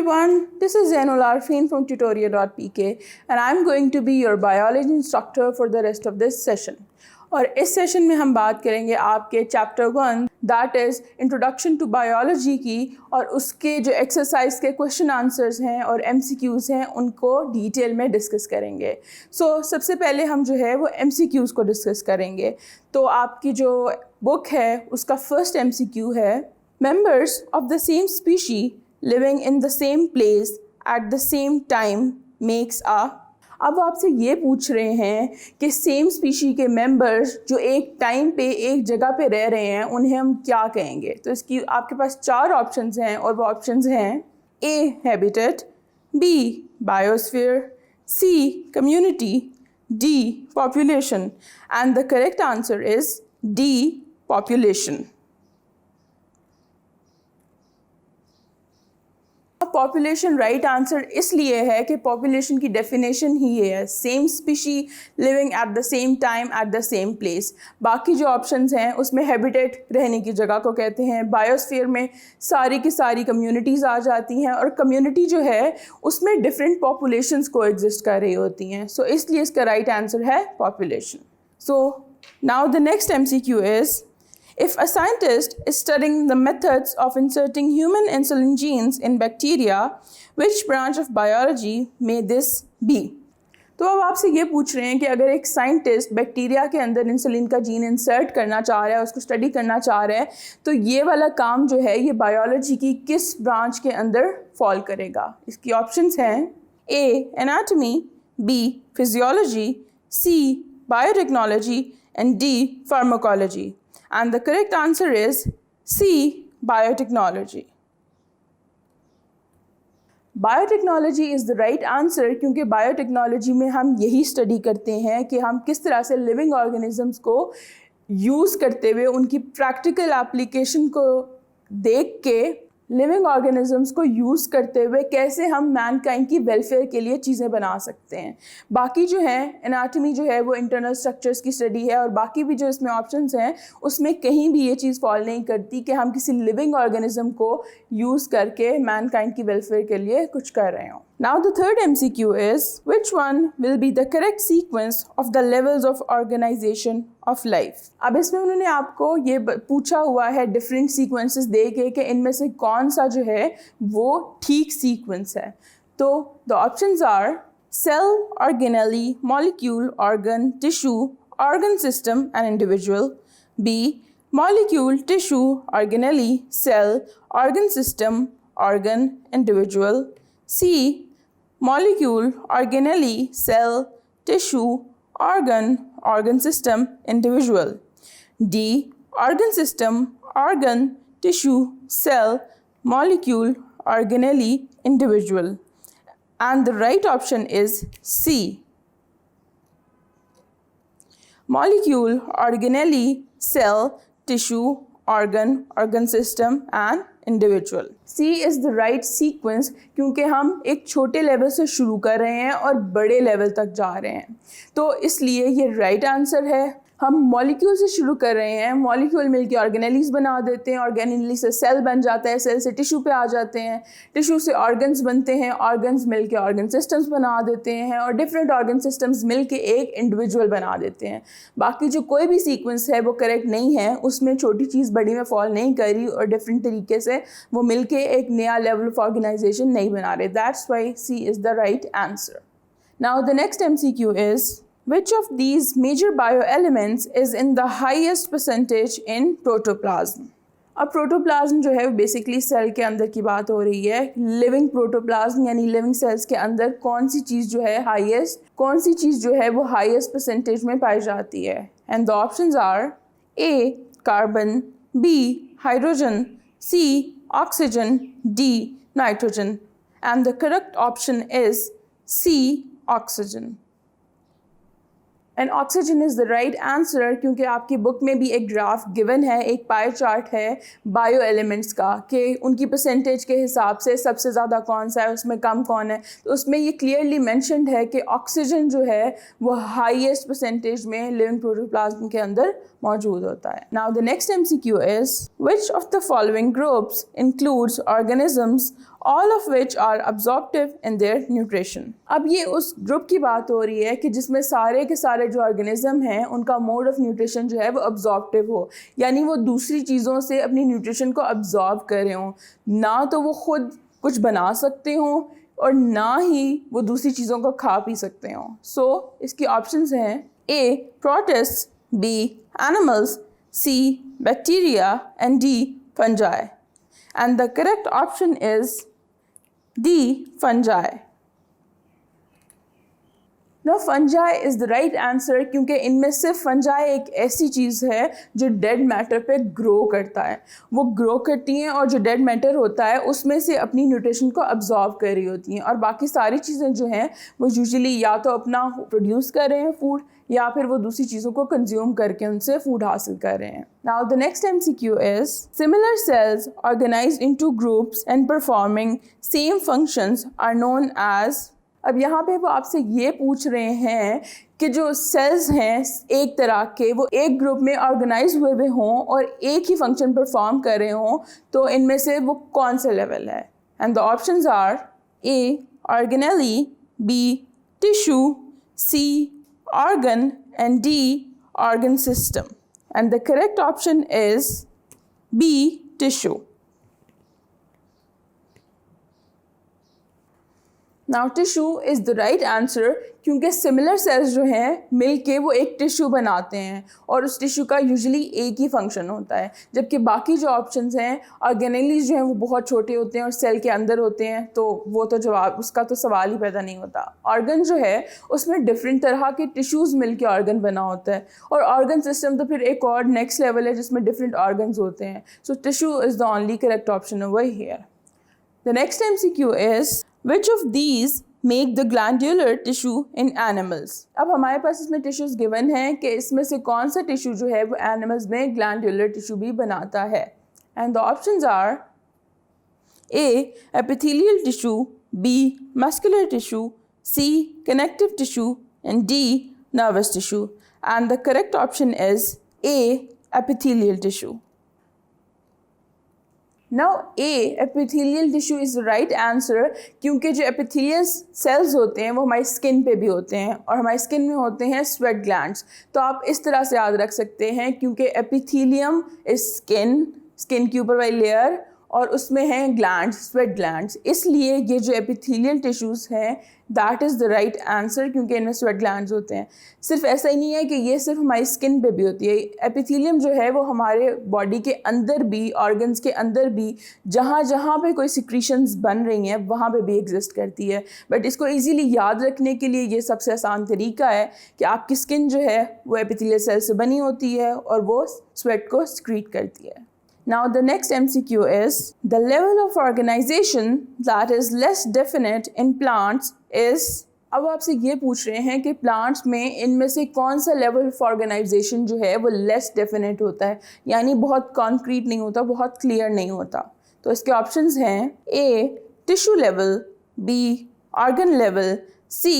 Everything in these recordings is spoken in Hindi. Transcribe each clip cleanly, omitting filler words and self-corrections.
everyone, this is Zainul Arfin from tutorial.pk and I'm going to be your biology instructor for the rest of this session. और इस सेशन में हम बात करेंगे आपके chapter 1 that is introduction to biology की, और उसके जो एक्सरसाइज के क्वेश्चन आंसर्स हैं और MCQs हैं उनको डिटेल में डिस्कस करेंगे. सबसे पहले हम जो है वो MCQs को डिस्कस करेंगे. तो आपकी जो बुक है उसका फर्स्ट MCQ है, members of the same species living in the same place at the same time makes a. अब आपसे ये पूछ रहे हैं कि सेम स्पीशी के मेंबर्स जो एक टाइम पे एक जगह पे रह रहे हैं उन्हें हम क्या कहेंगे. तो इसकी आपके पास 4 ऑप्शंस हैं और वो ऑप्शंस हैं A habitat, B biosphere, C community, D population and the correct answer is D population. Population right answer इसलिए है कि पॉपुलेशन की डेफिनेशन ही ये है, same species living at the same time at the same place. बाकी जो ऑप्शंस हैं उसमें हैबिटेट रहने की जगह को कहते हैं, बायोस्फीयर में सारी की सारी कम्युनिटीज़ आ जाती हैं और कम्युनिटी जो है उसमें डिफरेंट पॉपुलेशंस को एग्जिस्ट कर रही होती हैं. सो इसलिए इसका राइट आंसर है population. So now the next MCQ is, if a scientist is studying the methods of inserting human insulin genes in bacteria, which branch of biology may this be? तो अब आपसे ये पूछ रहे हैं कि अगर एक साइंटिस्ट बैक्टीरिया के अंदर इंसुलिन का जीन इंसर्ट करना चाह रहा है, उसको स्टडी करना चाह रहा है, तो ये वाला काम जो है ये बायोलॉजी की किस ब्रांच के अंदर फॉल करेगा. इसकी ऑप्शंस हैं A anatomy, B physiology, C biotechnology and D pharmacology. And the correct answer is C biotechnology. Biotechnology is the right answer क्योंकि बायोटेक्नोलॉजी में हम यही स्टडी करते हैं कि हम किस तरह से लिविंग ऑर्गेनिजम्स को यूज़ करते हुए उनकी प्रैक्टिकल एप्लीकेशन को देख के लिविंग ऑर्गेनिजम्स को यूज़ करते हुए कैसे हम मैनकाइंड की वेलफेयर के लिए चीज़ें बना सकते हैं. बाकी जो है एनाटॉमी जो है वो इंटरनल स्ट्रक्चर्स की स्टडी है, और बाकी भी जो इसमें ऑप्शंस हैं उसमें कहीं भी ये चीज़ फॉल नहीं करती कि हम किसी लिविंग ऑर्गेनिज्म को यूज़ करके मैनकाइंड की वेलफेयर के लिए कुछ कर रहे हों. Now the third MCQ is, which one will be the correct sequence of the levels of organization of life? अब इसमें उन्होंने आपको ये पूछा हुआ है डिफरेंट सीक्वेंसेस दे के कि इनमें से कौन सा जो है वो ठीक सीक्वेंस है. तो the options are cell, organelle, molecule, organ, tissue, organ system and individual. B molecule, tissue, organelle, cell, organ system, organ, individual. C molecule, organelle, cell, tissue, organ, organ system, individual. D organ system, organ, tissue, cell, molecule, organelle, individual. And the right option is C molecule, organelle, cell, tissue, organ, organ system and individual. C is the right sequence क्योंकि हम एक छोटे लेवल से शुरू कर रहे हैं और बड़े लेवल तक जा रहे हैं, तो इसलिए ये राइट आंसर है. हम मॉलिक्यूल से शुरू कर रहे हैं, मॉलिक्यूल मिलके ऑर्गेनेलीज बना देते हैं, ऑर्गेनेली से सेल बन जाता है, सेल से टिश्यू पे आ जाते हैं, टिश्यू से ऑर्गन्स बनते हैं, ऑर्गन्स मिलके ऑर्गन सिस्टम्स बना देते हैं, और डिफरेंट ऑर्गन सिस्टम्स मिलके एक इंडिविजुअल बना देते हैं. बाकी जो कोई भी सीक्वेंस है वो करेक्ट नहीं है, उसमें छोटी चीज़ बड़ी में फॉल नहीं करी और डिफरेंट तरीके से वो मिलके एक नया लेवल ऑफ ऑर्गेनाइजेशन नहीं बना रहे. That's why C is the right answer. Now the next MCQ is, which of these major bioelements is in the highest percentage in protoplasm? अब प्रोटोप्लाज्म जो है बेसिकली सेल के अंदर की बात हो रही है. लिविंग प्रोटोप्लाज्म यानी लिविंग सेल्स के अंदर कौन सी चीज़ जो है हाईएस्ट, कौन सी चीज़ जो है वो हाईएस्ट परसेंटेज में पाई जाती है. And the options are A carbon, B hydrogen, C oxygen, D nitrogen. And the correct option is C oxygen. And oxygen is the right answer क्योंकि आपकी बुक में भी एक ग्राफ गिवन है, एक पाई चार्ट है बायो एलिमेंट्स का कि उनकी परसेंटेज के हिसाब से सबसे ज़्यादा कौन सा है, उसमें कम कौन है. तो उसमें ये क्लियरली मेंशन्ड है कि ऑक्सीजन जो है वो हाईएस्ट परसेंटेज में लिविंग प्रोटोप्लाज्म के अंदर मौजूद होता है. Now the next MCQ is which of the following groups includes organisms all of which are absorptive in their nutrition. अब ये उस ग्रुप की बात हो रही है कि जिसमें सारे के सारे जो ऑर्गेनिज्म हैं उनका मोड ऑफ न्यूट्रिशन जो है वो अब्जॉर्प्टिव हो, यानी वो दूसरी चीज़ों से अपनी न्यूट्रिशन को अब्जॉर्ब कर रहे हों, ना तो वो खुद कुछ बना सकते हों और ना ही वो दूसरी चीज़ों को खा पी सकते हों. सो इसकी ऑप्शंस हैं A. Protists, B. Animals, C. Bacteria and D. Fungi. And the correct option is D. Fungi. Now fungi is the right answer क्योंकि इनमें से fungi एक ऐसी चीज़ है जो डेड मैटर पे ग्रो करता है. वो ग्रो करती हैं और जो डेड मैटर होता है उसमें से अपनी न्यूट्रिशन को अब्जॉर्ब कर रही होती हैं, और बाकी सारी चीज़ें जो हैं वो यूजुअली या तो अपना प्रोड्यूस कर रहे हैं फूड या फिर वो दूसरी चीज़ों को कंज्यूम करके उनसे फूड हासिल कर रहे हैं. Now the next MCQ is similar cells organized into groups and performing same functions are known as. अब यहाँ पे वो आपसे ये पूछ रहे हैं कि जो सेल्स हैं एक तरह के वो एक ग्रुप में ऑर्गेनाइज हुए हों और एक ही फंक्शन परफॉर्म कर रहे हों, तो इनमें से वो कौन सा लेवल है. And the options are A. Organelle, B. Tissue, C. Organ and D. organ system. And the correct option is B. tissue. Now tissue is the right answer क्योंकि सिमिलर सेल्स जो हैं मिलके वो एक टिश्यू बनाते हैं और उस टिश्यू का यूजुअली एक ही फंक्शन होता है, जबकि बाकी जो ऑप्शंस हैं ऑर्गेनेलीज जो हैं वो बहुत छोटे होते हैं और सेल के अंदर होते हैं, तो वो तो जवाब उसका तो सवाल ही पैदा नहीं होता. ऑर्गन जो है उसमें डिफरेंट तरह के टिश्यूज़ मिलके ऑर्गन बना होता है और ऑर्गन सिस्टम तो फिर एक और नेक्स्ट लेवल है जिसमें डिफरेंट ऑर्गन्स होते हैं. So tissue is the only correct option over here. The next MCQ is which of these make the glandular tissue in animals. अब हमारे पास इसमें टिश्यूज़ गिवन हैं कि इसमें से कौन सा टिश्यू जो है वो एनिमल्स में ग्लैंडुलर टिश्यू भी बनाता है. And the options are A. epithelial tissue, B. muscular tissue, C. connective tissue and D. nervous tissue. And the correct option is A. epithelial tissue. Now A. epithelial tissue is the right answer क्योंकि जो epithelial cells होते हैं वो हमारी स्किन पे भी होते हैं और हमारी स्किन में होते हैं sweat glands. तो आप इस तरह से याद रख सकते हैं क्योंकि epithelium is स्किन के ऊपर वाली लेयर और उसमें हैं ग्लैंड्स, स्वेट ग्लैंड्स, इसलिए ये जो एपिथेलियल टिश्यूज़ हैं that is the right answer क्योंकि इनमें स्वेट ग्लैंड्स होते हैं. सिर्फ ऐसा ही नहीं है कि ये सिर्फ हमारी स्किन पे भी होती है. एपिथेलियम जो है वो हमारे बॉडी के अंदर भी, ऑर्गन्स के अंदर भी, जहाँ जहाँ पे कोई सिक्रीशंस बन रही हैं वहाँ पे भी एग्जिस्ट करती है. बट इसको ईजीली याद रखने के लिए ये सबसे आसान तरीका है कि आपकी स्किन जो है वो एपिथेलियल सेल से बनी होती है और वो स्वेट को सिक्रीट करती है. Now the next MCQ is the level of organization that is less definite in plants is. अब आपसे ये पूछ रहे हैं कि प्लांट्स में इनमें से कौन सा लेवल ऑफ ऑर्गेनाइजेशन जो है वो लेस डेफिनेट होता है, यानी बहुत कॉन्क्रीट नहीं होता, बहुत क्लियर नहीं होता. तो इसके ऑप्शंस हैं A. Tissue level, B. Organ level, C.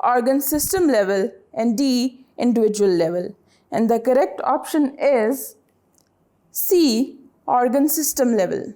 Organ system level and D. Individual level. And the correct option is C. Organ system level.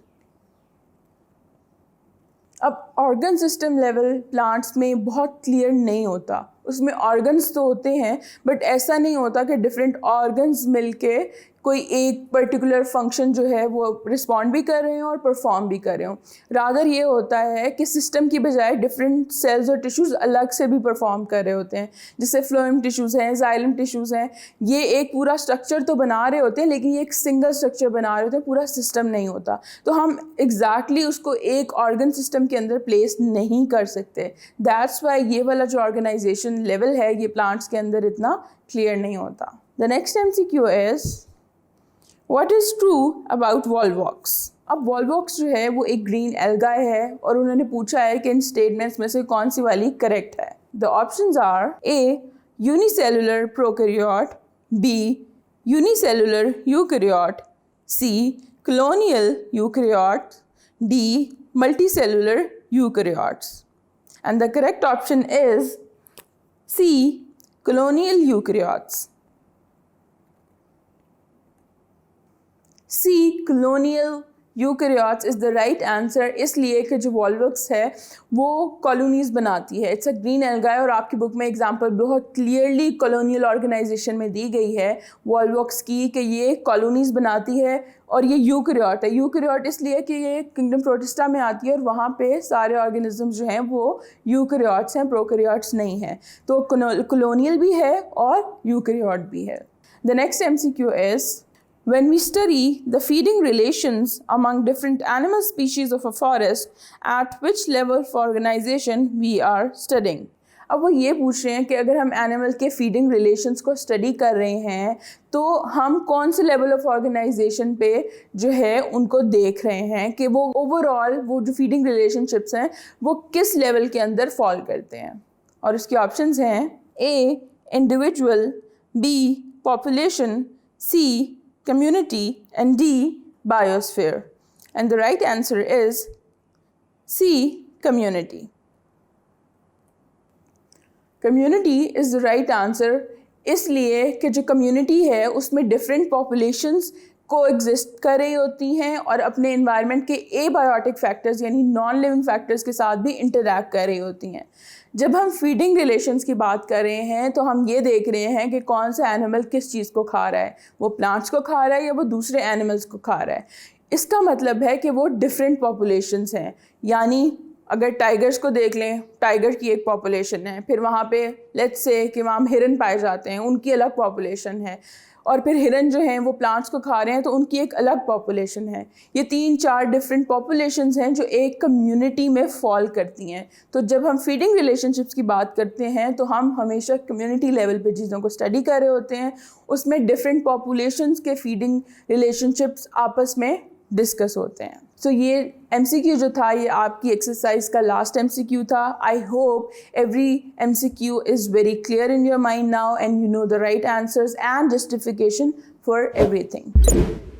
अब ऑर्गन सिस्टम लेवल प्लांट्स में बहुत क्लियर नहीं होता, उसमें ऑर्गन्स तो होते हैं बट ऐसा नहीं होता कि डिफरेंट ऑर्गन्स मिलके कोई एक पर्टिकुलर फंक्शन जो है वो रिस्पॉन्ड भी कर रहे हो और परफॉर्म भी कर रहे हो. रादर ये होता है कि सिस्टम की बजाय डिफरेंट सेल्स और टिश्यूज़ अलग से भी परफॉर्म कर रहे होते हैं, जैसे फ्लोएम टिश्यूज़ हैं, जाइलम टिश्यूज़ हैं. ये एक पूरा स्ट्रक्चर तो बना रहे होते हैं लेकिन ये एक सिंगल स्ट्रक्चर बना रहे होते हैं, पूरा सिस्टम नहीं होता. तो हम एग्जैक्टली उसको एक ऑर्गन सिस्टम के अंदर प्लेस नहीं कर सकते. दैट्स वाई ये वाला जो ऑर्गेनाइजेशन लेवल है ये प्लांट्स के अंदर इतना क्लियर नहीं होता. The next MCQ is What is true about Volvox. अब वॉलवॉक्स जो है वो एक ग्रीन एल्गाए है और उन्होंने पूछा है कि इन स्टेटमेंट्स में से कौन सी वाली करेक्ट है. The options are A. Unicellular prokaryote, B. Unicellular eukaryote, C. colonial eukaryote, D. multicellular eukaryotes. And the correct option is C. colonial eukaryotes. C colonial eukaryotes is the right answer, इसलिए कि जो वॉल्वक्स है वो कॉलोनीज़ बनाती है। इट्स अ ग्रीन एल्गा और आपकी बुक में एग्जांपल बहुत क्लियरली कॉलोनियल ऑर्गेनाइजेशन में दी गई है वॉल्वक्स की कि ये कॉलोनीज़ बनाती है और ये यूकैरियोट है। यूकैरियोट इसलिए कि ये किंगडम प्रोटिस्टा में आती है और वहाँ पे सारे ऑर्गेनिज्म जो हैं वो यूकैरियोट्स हैं, प्रोकैरियोट्स नहीं हैं। तो कॉलोनियल भी है और यूकैरियोट भी है। The next MCQ is when we study the feeding relations among different animal species of a forest, at which level of organization we are studying? अब वो ये पूछ रहे हैं कि अगर हम एनिमल के फीडिंग रिलेशंस को स्टडी कर रहे हैं तो हम कौन से लेवल ऑफ ऑर्गेनाइजेशन पे जो है उनको देख रहे हैं कि वो ओवरऑल वो जो फीडिंग रिलेशनशिप्स हैं वो किस लेवल के अंदर फॉल करते हैं। और उसके ऑप्शंस हैं A individual, B population, C community, and D biosphere. And the right answer is C community. Community is the right answer इसलिए कि जो community है उसमें different populations कोएग्जिस्ट कर रही होती हैं और अपने इन्वायरमेंट के एबायोटिक फैक्टर्स यानी नॉन लिविंग फैक्टर्स के साथ भी इंटरैक्ट कर रही होती हैं। जब हम फीडिंग रिलेशंस की बात कर रहे हैं तो हम ये देख रहे हैं कि कौन सा एनिमल किस चीज़ को खा रहा है, वो प्लांट्स को खा रहा है या वो दूसरे एनिमल्स को खा रहा है। इसका मतलब है कि वो डिफरेंट पॉपुलेशंस हैं। यानी अगर टाइगर्स को देख लें, टाइगर की एक पॉपुलेशन है, फिर वहाँ पे लेट्स से कि वहाँ हिरन पाए जाते हैं, उनकी अलग पॉपुलेशन है, और फिर हिरन जो हैं वो प्लांट्स को खा रहे हैं तो उनकी एक अलग पॉपुलेशन है। ये 3-4 डिफरेंट पॉपुलेशंस हैं जो एक कम्युनिटी में फॉल करती हैं। तो जब हम फीडिंग रिलेशनशिप्स की बात करते हैं तो हम हमेशा कम्युनिटी लेवल पे चीज़ों को स्टडी कर रहे होते हैं, उसमें डिफरेंट पॉपुलेशंस के फीडिंग रिलेशनशिप्स आपस में डिस्कस होते हैं। सो ये MCQ जो था ये आपकी एक्सरसाइज का लास्ट MCQ था। I hope every MCQ is very clear in your mind now and you know the right answers and justification for everything.